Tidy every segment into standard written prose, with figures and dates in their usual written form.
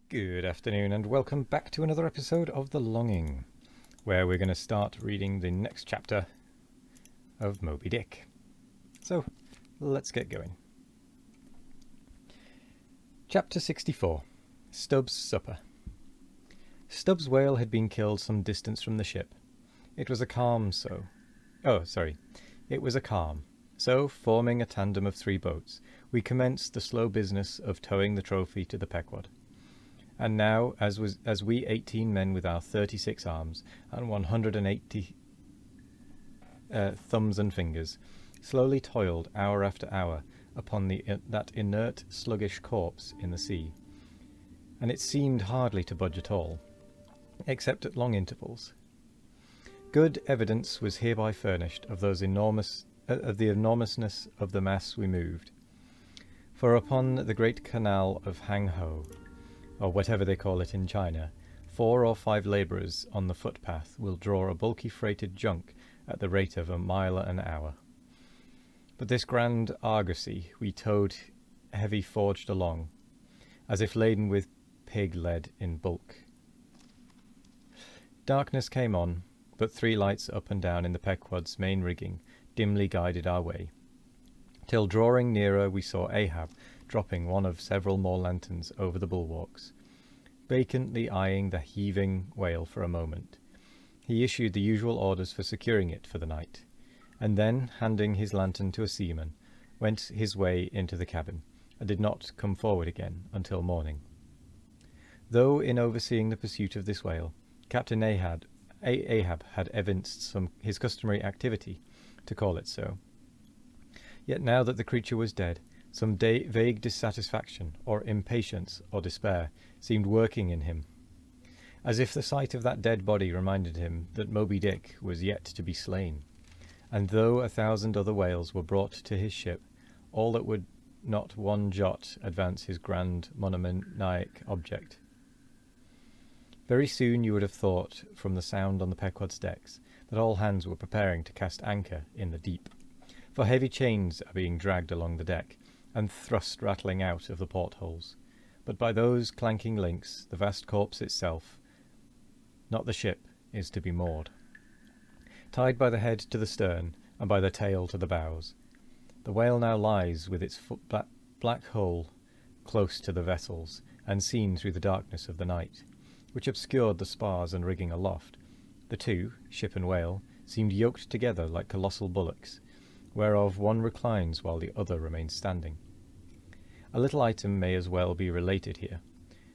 Good afternoon and welcome back to another episode of The Longing, where we're going to start reading the next chapter of Moby Dick. So, let's get going. Chapter 64. Stubb's Supper. Stubb's whale had been killed some distance from the ship. It was a calm, so, forming a tandem of 3 boats, we commenced the slow business of towing the trophy to the Pequod. And now, as we 18 men with our 36 arms and 180 thumbs and fingers, slowly toiled hour after hour upon that inert, sluggish corpse in the sea, and it seemed hardly to budge at all, except at long intervals. Good evidence was hereby furnished of the enormousness of the mass we moved, for upon the great canal of Hang Ho, or whatever they call it in China, 4 or 5 labourers on the footpath will draw a bulky freighted junk at the rate of a mile an hour. But this grand argosy we towed heavy forged along, as if laden with pig lead in bulk. Darkness came on, but 3 lights up and down in the Pequod's main rigging dimly guided our way, till drawing nearer we saw Ahab dropping one of several more lanterns over the bulwarks. Vacantly eyeing the heaving whale for a moment, he issued the usual orders for securing it for the night, and then, handing his lantern to a seaman, went his way into the cabin, and did not come forward again until morning. Though in overseeing the pursuit of this whale, Captain Ahab had evinced his customary activity, to call it so, yet now that the creature was dead, some vague dissatisfaction, or impatience, or despair seemed working in him, as if the sight of that dead body reminded him that Moby Dick was yet to be slain, and though 1,000 other whales were brought to his ship, all that would not one jot advance his grand monomaniac object. Very soon you would have thought, from the sound on the Pequod's decks, that all hands were preparing to cast anchor in the deep, for heavy chains are being dragged along the deck, and thrust rattling out of the portholes, but by those clanking links the vast corpse itself, not the ship, is to be moored. Tied by the head to the stern, and by the tail to the bows, the whale now lies with its black hull close to the vessels, and seen through the darkness of the night, which obscured the spars and rigging aloft. The 2, ship and whale, seemed yoked together like colossal bullocks, whereof one reclines while the other remains standing. A little item may as well be related here.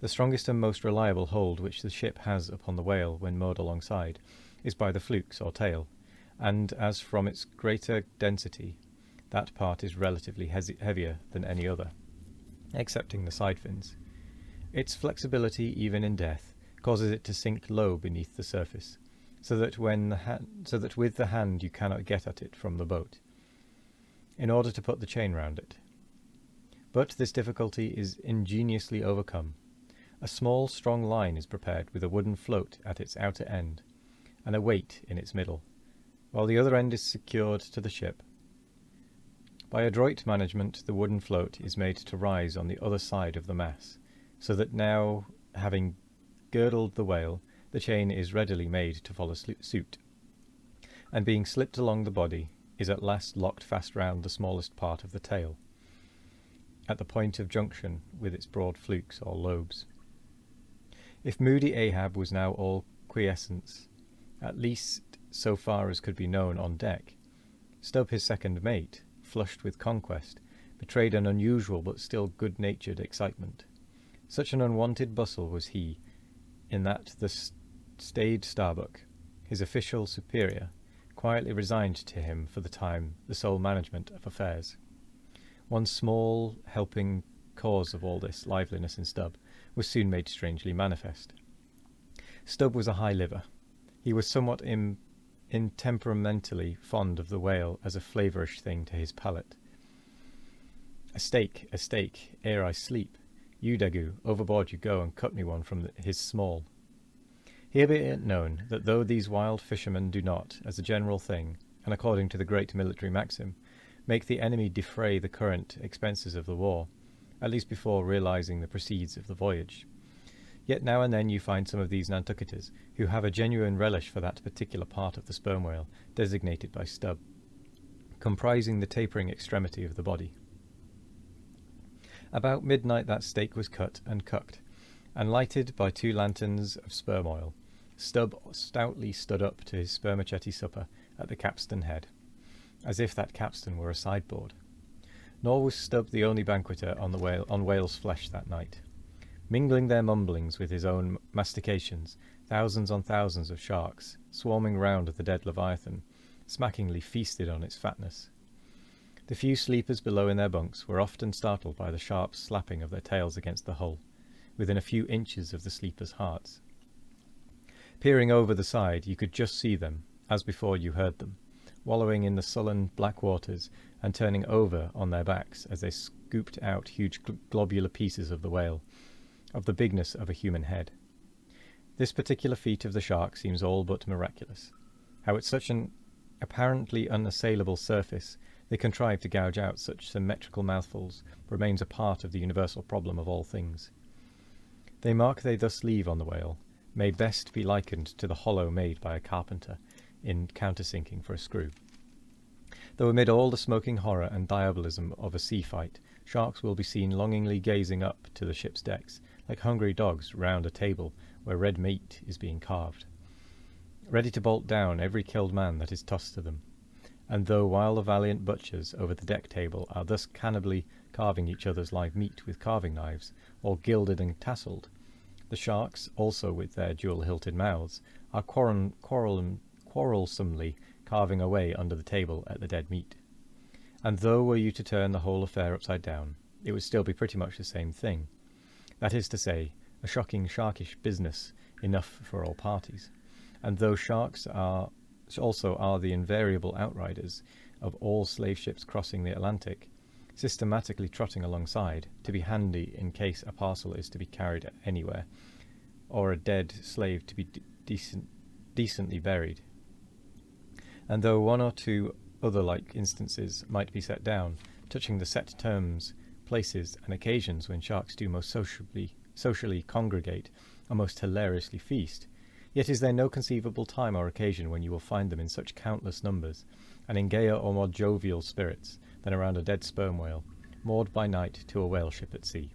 The strongest and most reliable hold which the ship has upon the whale when moored alongside is by the flukes or tail, and as from its greater density, that part is relatively heavier than any other, excepting the side fins. Its flexibility, even in death, causes it to sink low beneath the surface, so that with the hand you cannot get at it from the boat, in order to put the chain round it. But this difficulty is ingeniously overcome. A small, strong line is prepared with a wooden float at its outer end, and a weight in its middle, while the other end is secured to the ship. By adroit management, the wooden float is made to rise on the other side of the mass, so that now, having girdled the whale, the chain is readily made to follow suit, and being slipped along the body, is at last locked fast round the smallest part of the tail, at the point of junction with its broad flukes or lobes. If moody Ahab was now all quiescence, at least so far as could be known on deck, Stubb, his second mate, flushed with conquest, betrayed an unusual but still good-natured excitement. Such an unwonted bustle was he, in that the staid Starbuck, his official superior, quietly resigned to him for the time the sole management of affairs. One small helping cause of all this liveliness in Stubb was soon made strangely manifest. Stubb was a high liver. He was somewhat intemperamentally fond of the whale as a flavourish thing to his palate. A steak, ere I sleep. You, Daggoo, overboard you go and cut me one from his small. Here be it known that though these wild fishermen do not, as a general thing, and according to the great military maxim, make the enemy defray the current expenses of the war, at least before realizing the proceeds of the voyage, Yet now and then you find some of these Nantucketers who have a genuine relish for that particular part of the sperm whale designated by Stubb, comprising the tapering extremity of the body. About midnight that steak was cut and cooked, and lighted by 2 lanterns of sperm oil, Stubb stoutly stood up to his spermaceti supper at the capstan head, as if that capstan were a sideboard. Nor was Stubb the only banqueter on whale's flesh that night. Mingling their mumblings with his own mastications, thousands on thousands of sharks, swarming round the dead leviathan, smackingly feasted on its fatness. The few sleepers below in their bunks were often startled by the sharp slapping of their tails against the hull, within a few inches of the sleepers' hearts. Peering over the side, you could just see them, as before you heard them, wallowing in the sullen black waters and turning over on their backs as they scooped out huge globular pieces of the whale, of the bigness of a human head. This particular feat of the shark seems all but miraculous. How at such an apparently unassailable surface they contrive to gouge out such symmetrical mouthfuls remains a part of the universal problem of all things. The mark they thus leave on the whale may best be likened to the hollow made by a carpenter in countersinking for a screw. Though amid all the smoking horror and diabolism of a sea fight, sharks will be seen longingly gazing up to the ship's decks, like hungry dogs round a table where red meat is being carved, ready to bolt down every killed man that is tossed to them. And though while the valiant butchers over the deck table are thus cannibally carving each other's live meat with carving knives, all gilded and tasselled, the sharks, also with their dual-hilted mouths, are quarrelsomely carving away under the table at the dead meat. And though were you to turn the whole affair upside down, it would still be pretty much the same thing. That is to say, a shocking sharkish business enough for all parties. And though sharks also are the invariable outriders of all slave ships crossing the Atlantic, systematically trotting alongside to be handy in case a parcel is to be carried anywhere, or a dead slave to be decently buried. And though one or two other like instances might be set down, touching the set terms, places, and occasions when sharks do most socially congregate and most hilariously feast, yet is there no conceivable time or occasion when you will find them in such countless numbers, and in gayer or more jovial spirits, than around a dead sperm whale, moored by night to a whale ship at sea.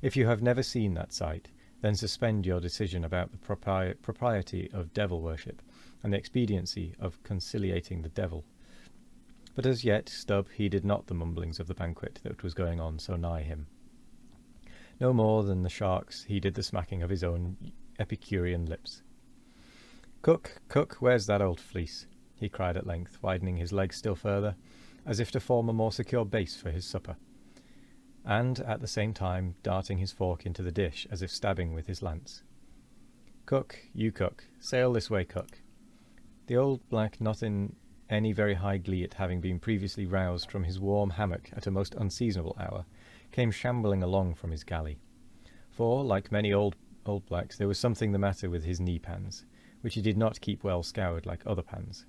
If you have never seen that sight, then suspend your decision about the propriety of devil worship, and the expediency of conciliating the devil. But as yet Stubb heeded not the mumblings of the banquet that was going on so nigh him. No more than the sharks heeded the smacking of his own Epicurean lips. "Cook, cook, where's that old fleece?" he cried at length, widening his legs still further, as if to form a more secure base for his supper, and at the same time darting his fork into the dish as if stabbing with his lance. "Cook, you cook. Sail this way, cook." The old black, not in any very high glee at having been previously roused from his warm hammock at a most unseasonable hour, came shambling along from his galley. For, like many old blacks, there was something the matter with his knee-pans, which he did not keep well scoured like other pans.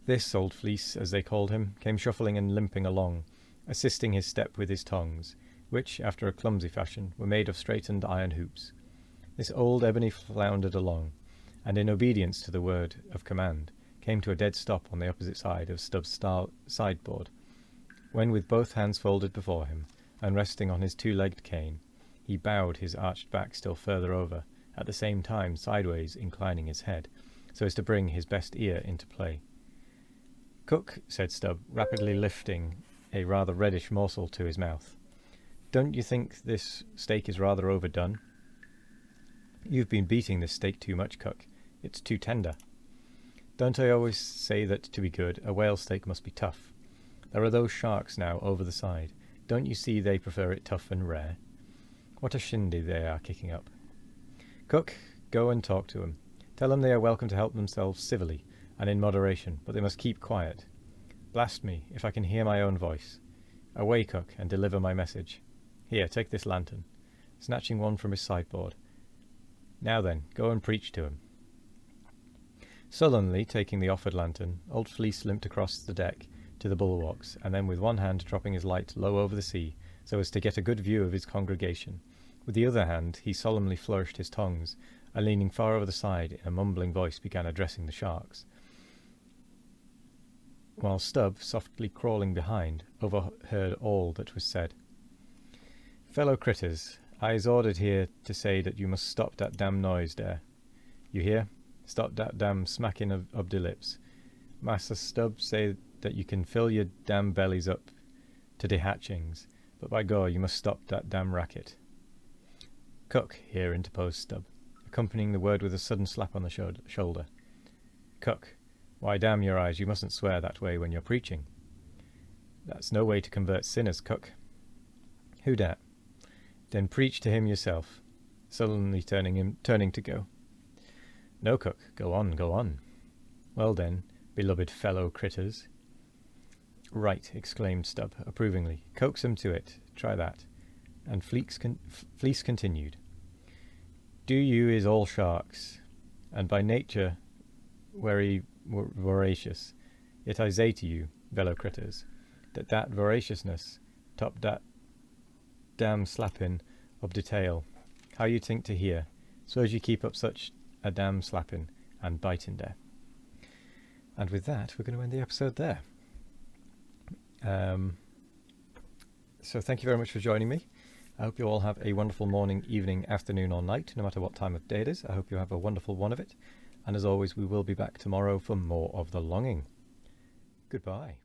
This old fleece, as they called him, came shuffling and limping along, assisting his step with his tongs, which, after a clumsy fashion, were made of straightened iron hoops. This old ebony floundered along, and in obedience to the word of command, came to a dead stop on the opposite side of Stubb's sideboard, when with both hands folded before him, and resting on his two-legged cane, he bowed his arched back still further over, at the same time sideways inclining his head, so as to bring his best ear into play. "Cook," said Stubb, rapidly lifting a rather reddish morsel to his mouth, "don't you think this steak is rather overdone?" "You've been beating this steak too much, cook. It's too tender." "Don't I always say that, to be good, a whale steak must be tough? There are those sharks now over the side. Don't you see they prefer it tough and rare? What a shindy they are kicking up. Cook, go and talk to them. Tell them they are welcome to help themselves civilly and in moderation, but they must keep quiet. Blast me, if I can hear my own voice. Away, cook, and deliver my message. Here, take this lantern," snatching one from his sideboard. "Now then, go and preach to him." Sullenly taking the offered lantern, old Fleece limped across the deck to the bulwarks, and then with one hand dropping his light low over the sea, so as to get a good view of his congregation, With the other hand, he solemnly flourished his tongs, and leaning far over the side, in a mumbling voice began addressing the sharks, while Stubb, softly crawling behind, overheard all that was said. "Fellow critters, I is ordered here to say that you must stop dat damn noise there. You hear? Stop dat damn smacking of de lips. Massa Stubb say that you can fill your damn bellies up to de hatchings, but by God, you must stop that damn racket." "Cook," here interposed Stubb, accompanying the word with a sudden slap on the shoulder. "Cook, why damn your eyes, you mustn't swear that way when you're preaching. That's no way to convert sinners, Cook." "Who dat?" "Then preach to him yourself," sullenly turning to go. "No, Cook, go on, go on." "Well then, beloved fellow critters." "Right," exclaimed Stubb approvingly. "Coax 'em to it. Try that." And Fleece continued. "Do you is all sharks, and by nature very voracious. Yet I say to you, fellow critters, that voraciousness top dat damn slapping of de tail. How you think to hear? Suppose you keep up such a damn slapping and biting there." And with that, we're going to end the episode there. So thank you very much for joining me. I hope you all have a wonderful morning, evening, afternoon, or night, no matter what time of day it is. I hope you have a wonderful one of it. And as always, we will be back tomorrow for more of The Longing. Goodbye.